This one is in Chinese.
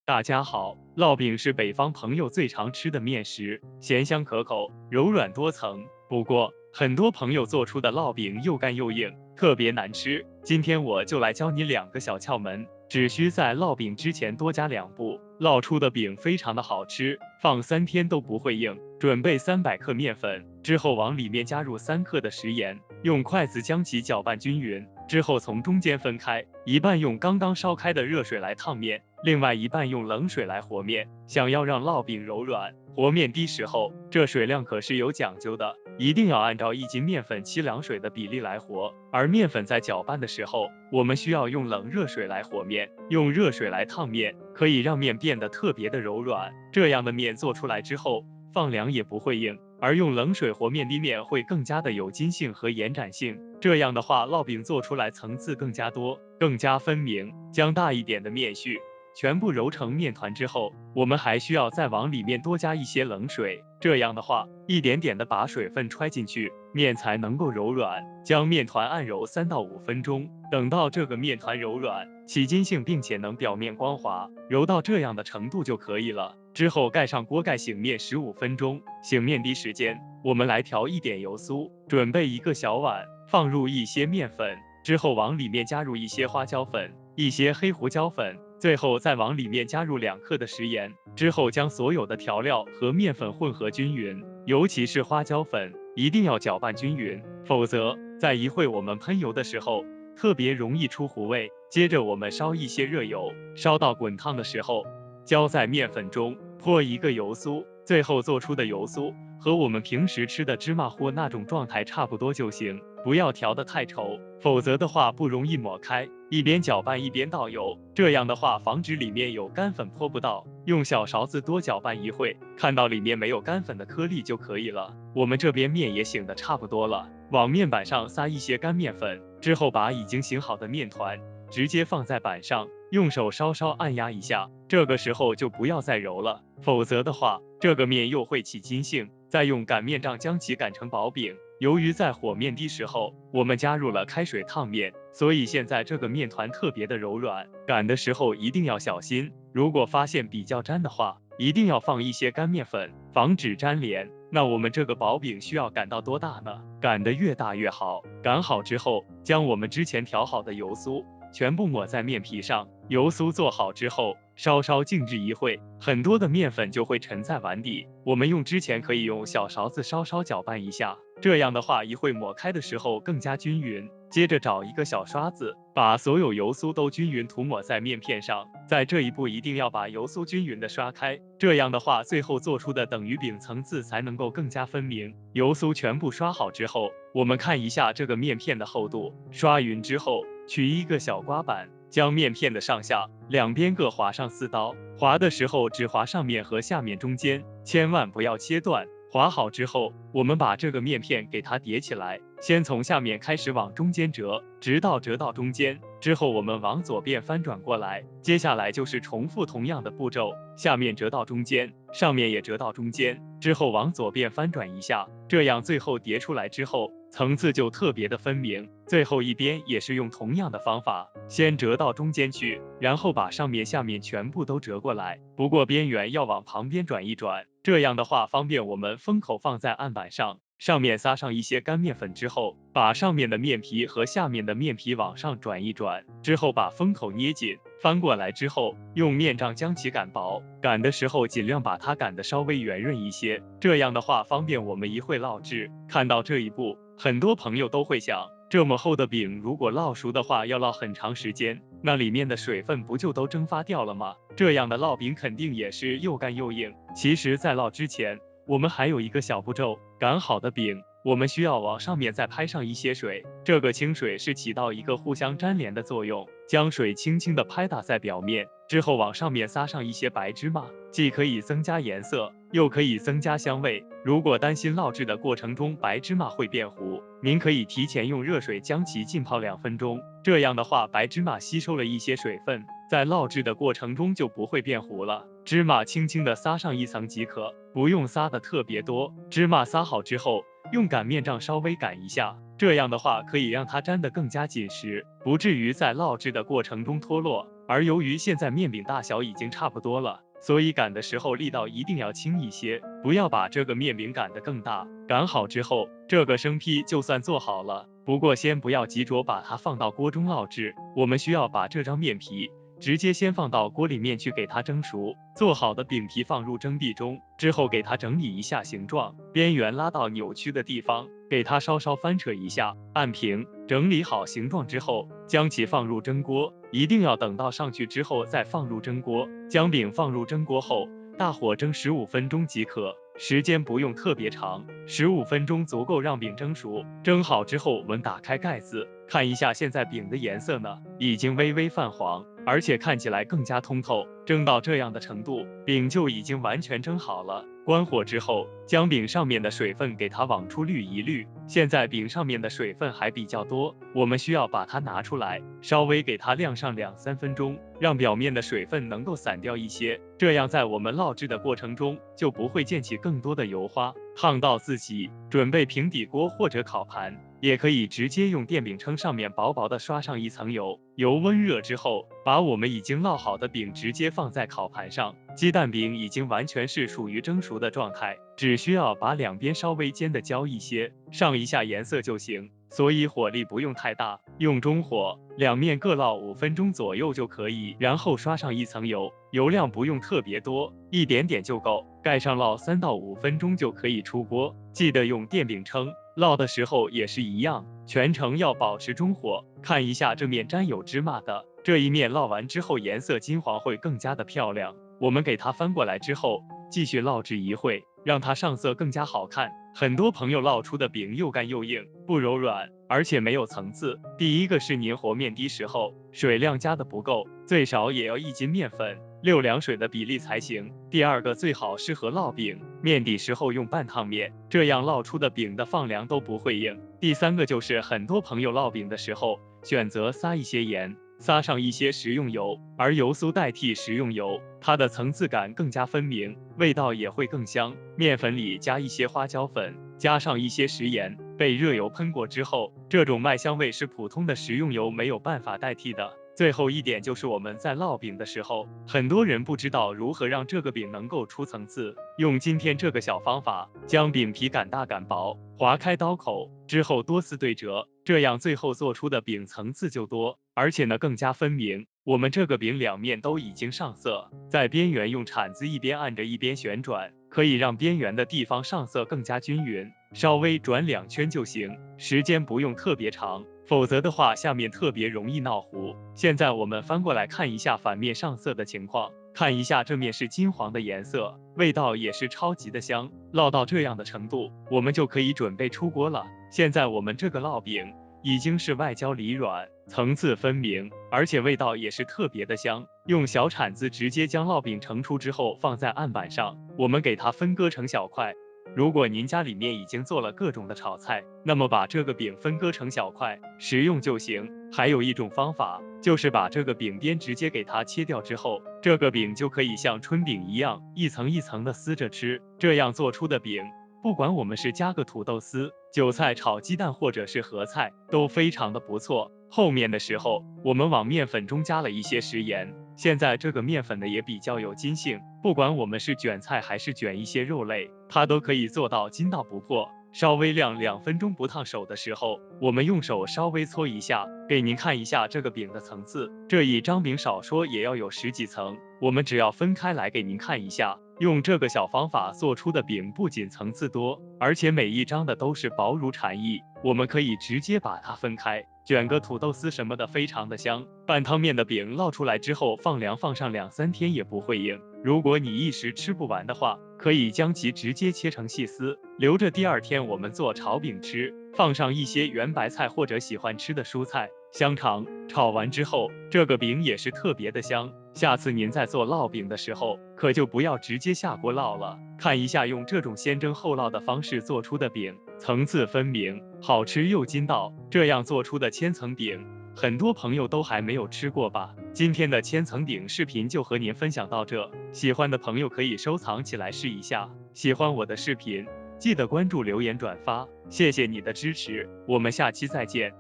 大家好，烙饼是北方朋友最常吃的面食，咸香可口，柔软多层。不过，很多朋友做出的烙饼又干又硬，特别难吃。今天我就来教你2个小窍门，只需在烙饼之前多加2步，烙出的饼非常的好吃，放3天都不会硬。准备300克面粉，之后往里面加入3克的食盐，用筷子将其搅拌均匀，之后从中间分开，一半用刚刚烧开的热水来烫面，另外一半用冷水来和面。想要让烙饼柔软，和面的时候，这水量可是有讲究的，一定要按照1斤面粉7两水的比例来和。而面粉在搅拌的时候，我们需要用冷热水来和面，用热水来烫面，可以让面变得特别的柔软。这样的面做出来之后，放凉也不会硬，而用冷水和面的面会更加的有筋性和延展性。这样的话，烙饼做出来层次更加多，更加分明。将大一点的面絮全部揉成面团之后，我们还需要再往里面多加一些冷水，这样的话，一点点的把水分揣进去，面才能够柔软。将面团按揉3到5分钟，等到这个面团柔软、起筋性，并且能表面光滑，揉到这样的程度就可以了。之后盖上锅盖醒面15分钟。醒面的时间，我们来调一点油酥，准备1个小碗，放入一些面粉，之后往里面加入一些花椒粉、一些黑胡椒粉，最后再往里面加入2克的食盐，之后将所有的调料和面粉混合均匀，尤其是花椒粉，一定要搅拌均匀，否则在一会我们喷油的时候，特别容易出糊味。接着我们烧一些热油，烧到滚烫的时候，浇在面粉中，泼1个油酥，最后做出的油酥和我们平时吃的芝麻糊那种状态差不多就行，不要调得太稠，否则的话不容易抹开。一边搅拌一边倒油，这样的话防止里面有干粉泼不到。用小勺子多搅拌一会，看到里面没有干粉的颗粒就可以了。我们这边面也醒的差不多了，往面板上撒一些干面粉，之后把已经醒好的面团直接放在板上，用手稍稍按压一下，这个时候就不要再揉了，否则的话，这个面又会起筋性。再用擀面杖将其擀成薄饼。由于在和面的时候，我们加入了开水烫面，所以现在这个面团特别的柔软，擀的时候一定要小心，如果发现比较粘的话，一定要放一些干面粉，防止粘连。那我们这个薄饼需要擀到多大呢？擀得越大越好。擀好之后，将我们之前调好的油酥全部抹在面皮上，油酥做好之后，稍稍静置一会，很多的面粉就会沉在碗底。我们用之前可以用小勺子稍稍搅拌一下，这样的话一会抹开的时候更加均匀。接着找一个小刷子，把所有油酥都均匀涂抹在面片上。在这一步一定要把油酥均匀的刷开，这样的话最后做出的等于饼层次才能够更加分明。油酥全部刷好之后，我们看一下这个面片的厚度，刷匀之后，取一个小刮板，将面片的上下两边各划上4刀，划的时候只划上面和下面中间，千万不要切断。划好之后，我们把这个面片给它叠起来，先从下面开始往中间折，直到折到中间，之后我们往左边翻转过来，接下来就是重复同样的步骤，下面折到中间，上面也折到中间，之后往左边翻转一下，这样最后叠出来之后，层次就特别的分明。最后一边也是用同样的方法，先折到中间去，然后把上面下面全部都折过来，不过边缘要往旁边转一转，这样的话方便我们封口放在案板上，上面撒上一些干面粉之后，把上面的面皮和下面的面皮往上转一转，之后把封口捏紧，翻过来之后，用面杖将其擀薄，擀的时候尽量把它擀得稍微圆润一些，这样的话方便我们一会烙制。看到这一步，很多朋友都会想，这么厚的饼如果烙熟的话要烙很长时间，那里面的水分不就都蒸发掉了吗？这样的烙饼肯定也是又干又硬。其实在烙之前，我们还有一个小步骤，擀好的饼我们需要往上面再拍上一些水，这个清水是起到一个互相粘连的作用，将水轻轻的拍打在表面，之后往上面撒上一些白芝麻，既可以增加颜色，又可以增加香味。如果担心烙制的过程中白芝麻会变糊，您可以提前用热水将其浸泡2分钟，这样的话白芝麻吸收了一些水分，在烙制的过程中就不会变糊了。芝麻轻轻的撒上1层即可，不用撒的特别多。芝麻撒好之后，用擀面杖稍微擀一下，这样的话可以让它粘得更加紧实，不至于在烙制的过程中脱落。而由于现在面饼大小已经差不多了，所以擀的时候力道一定要轻一些，不要把这个面饼擀得更大。擀好之后，这个生坯就算做好了。不过先不要急着把它放到锅中烙制，我们需要把这张面皮直接先放到锅里面去给它蒸熟。做好的饼皮放入蒸屉中之后，给它整理一下形状，边缘拉到扭曲的地方，给它稍稍翻扯一下，按平。整理好形状之后，将其放入蒸锅，一定要等到上去之后再放入蒸锅。将饼放入蒸锅后，大火蒸15分钟即可，时间不用特别长，15分钟足够让饼蒸熟。蒸好之后，我们打开盖子，看一下现在饼的颜色呢，已经微微泛黄，而且看起来更加通透。蒸到这样的程度，饼就已经完全蒸好了。关火之后，将饼上面的水分给它往出滤一滤。现在饼上面的水分还比较多，我们需要把它拿出来，稍微给它晾上2-3分钟，让表面的水分能够散掉一些，这样在我们烙制的过程中就不会溅起更多的油花，烫到自己。准备平底锅或者烤盘，也可以直接用电饼铛上面薄薄的刷上一层油，油温热之后，把我们已经烙好的饼直接放在烤盘上。鸡蛋饼已经完全是属于蒸熟的状态，只需要把两边稍微煎的焦一些，上一下颜色就行，所以火力不用太大，用中火，两面各烙5分钟左右就可以，然后刷上一层油，油量不用特别多，一点点就够，盖上烙3到5分钟就可以出锅。记得用电饼铛，烙的时候也是一样，全程要保持中火。看一下这面沾有芝麻的，这一面烙完之后颜色金黄会更加的漂亮。我们给它翻过来之后，继续烙制一会，让它上色更加好看。很多朋友烙出的饼又干又硬，不柔软，而且没有层次。第一个是您和面的时候，水量加的不够，最少也要1斤面粉，6两水的比例才行。第二个最好是和烙饼面底时候用半烫面，这样烙出的饼的放凉都不会硬。第三个就是很多朋友烙饼的时候，选择撒一些盐，撒上一些食用油，而油酥代替食用油，它的层次感更加分明，味道也会更香。面粉里加一些花椒粉，加上一些食盐，被热油喷过之后，这种麦香味是普通的食用油没有办法代替的。最后一点就是我们在烙饼的时候，很多人不知道如何让这个饼能够出层次，用今天这个小方法，将饼皮擀大擀薄，划开刀口之后多次对折，这样最后做出的饼层次就多，而且呢更加分明。我们这个饼两面都已经上色，在边缘用铲子一边按着一边旋转，可以让边缘的地方上色更加均匀，稍微转2圈就行，时间不用特别长，否则的话下面特别容易闹糊。现在我们翻过来看一下反面上色的情况，看一下这面是金黄的颜色，味道也是超级的香。烙到这样的程度，我们就可以准备出锅了。现在我们这个烙饼已经是外焦里软，层次分明，而且味道也是特别的香。用小铲子直接将烙饼盛出之后放在案板上，我们给它分割成小块。如果您家里面已经做了各种的炒菜，那么把这个饼分割成小块食用就行。还有一种方法，就是把这个饼边直接给它切掉之后，这个饼就可以像春饼一样一层一层的撕着吃，这样做出的饼，不管我们是加个土豆丝、韭菜炒鸡蛋或者是合菜，都非常的不错。后面的时候，我们往面粉中加了一些食盐，现在这个面粉呢也比较有筋性，不管我们是卷菜还是卷一些肉类，它都可以做到筋道不破。稍微晾2分钟不烫手的时候，我们用手稍微搓一下，给您看一下这个饼的层次。这一张饼少说也要有10几层，我们只要分开来给您看一下。用这个小方法做出的饼不仅层次多，而且每一张的都是薄如蝉翼。我们可以直接把它分开，卷个土豆丝什么的，非常的香。半汤面的饼烙出来之后放凉，放上2-3天也不会硬。如果你一时吃不完的话，可以将其直接切成细丝，留着第2天我们做炒饼吃，放上一些圆白菜或者喜欢吃的蔬菜、香肠，炒完之后，这个饼也是特别的香。下次您在做烙饼的时候，可就不要直接下锅烙了，看一下用这种先蒸后烙的方式做出的饼，层次分明，好吃又筋道。这样做出的千层饼，很多朋友都还没有吃过吧？今天的千层饼视频就和您分享到这，喜欢的朋友可以收藏起来试一下。喜欢我的视频，记得关注、留言、转发，谢谢你的支持，我们下期再见。